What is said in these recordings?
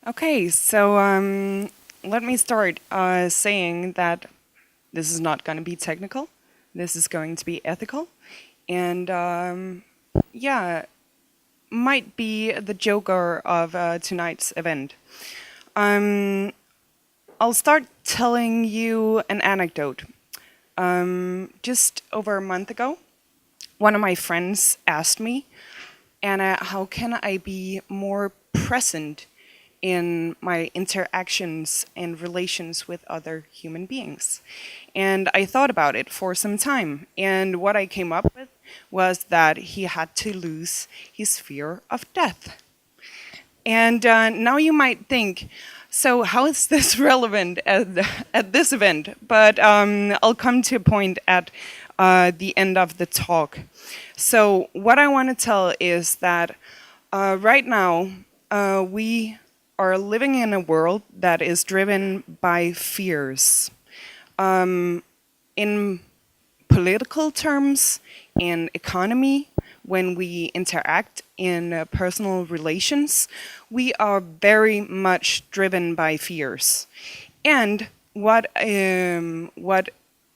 Okay, so let me start saying that this is not going to be technical. This is going to be ethical. And yeah, might be the joker of tonight's event. Um, I'll start telling you an anecdote. Just over a month ago, one of my friends asked me, Anna, how can I be more present in my interactions and relations with other human beings? And I thought about it for some time. And what I came up with was that he had to lose his fear of death. And now you might think, so how is this relevant at this event? But I'll come to a point at the end of the talk. So what I want to tell is that right now we are living in a world that is driven by fears. In political terms, in economy, when we interact in personal relations, we are very much driven by fears. And what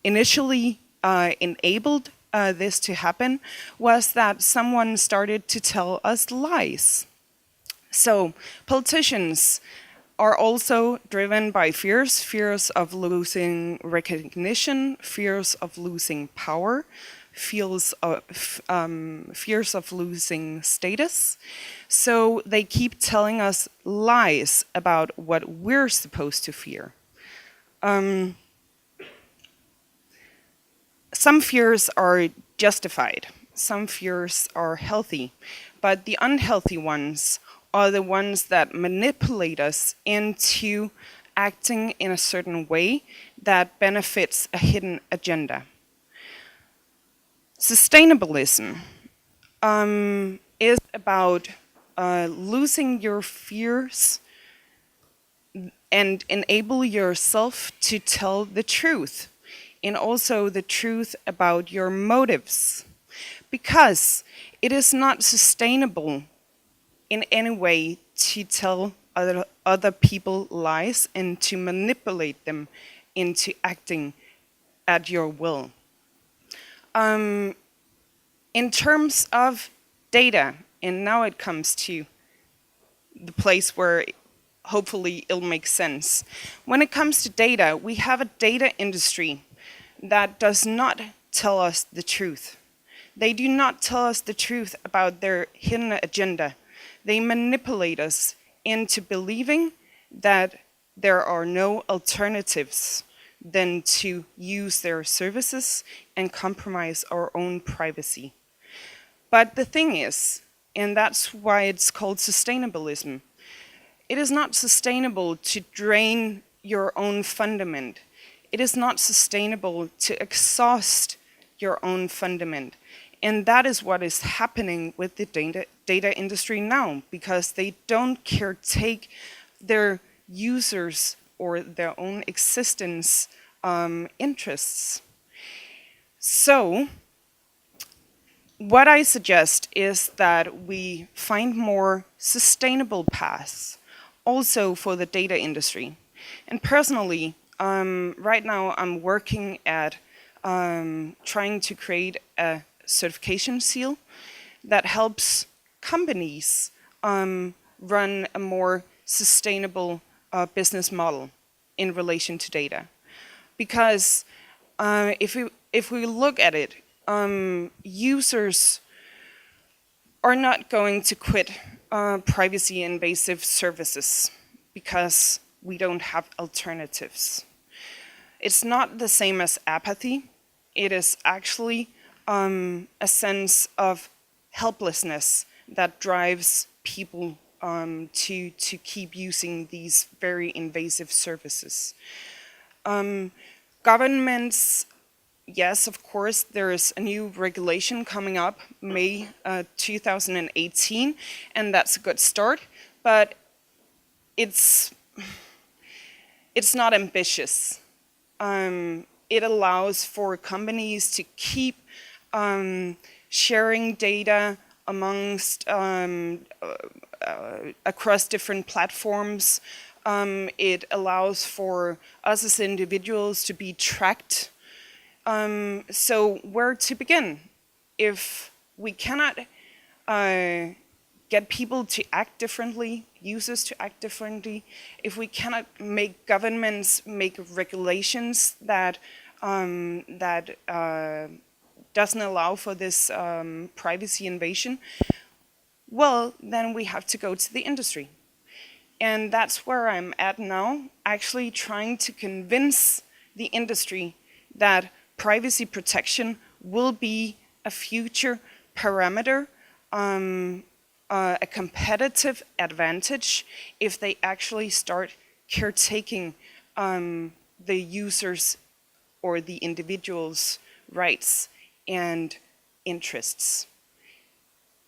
initially enabled this to happen was that someone started to tell us lies. So politicians are also driven by fears of losing recognition, fears of losing power, fears of losing status. So they keep telling us lies about what we're supposed to fear. Some fears are justified, some fears are healthy, but the unhealthy ones are the ones that manipulate us into acting in a certain way that benefits a hidden agenda. Sustainabilism is about losing your fears and enable yourself to tell the truth, and also the truth about your motives, because it is not sustainable in any way to tell other people lies and to manipulate them into acting at your will. In terms of data, and now it comes to the place where hopefully it'll make sense. When it comes to data, we have a data industry that does not tell us the truth. They do not tell us the truth about their hidden agenda. They manipulate us into believing that there are no alternatives than to use their services and compromise our own privacy. But the thing is, and that's why it's called sustainabilism, it is not sustainable to drain your own fundament. It is not sustainable to exhaust your own fundament. And that is what is happening with the data industry now, because they don't caretake their users or their own existence interests. So what I suggest is that we find more sustainable paths also for the data industry. And personally, right now I'm working at trying to create a certification seal that helps companies run a more sustainable business model in relation to data. Because if we look at it, users are not going to quit privacy invasive services because we don't have alternatives. It's not the same as apathy. It is actually a sense of helplessness that drives people to keep using these very invasive services. Governments, yes, of course, there is a new regulation coming up, May 2018, and that's a good start, but it's not ambitious. It allows for companies to keep sharing data amongst across different platforms. It allows for us as individuals to be tracked. So where to begin? If we cannot get people to act differently, users to act differently, if we cannot make governments make regulations that doesn't allow for this privacy invasion, well, then we have to go to the industry. And that's where I'm at now, actually trying to convince the industry that privacy protection will be a future parameter, a competitive advantage if they actually start caretaking the users or the individual's rights and interests.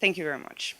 Thank you very much.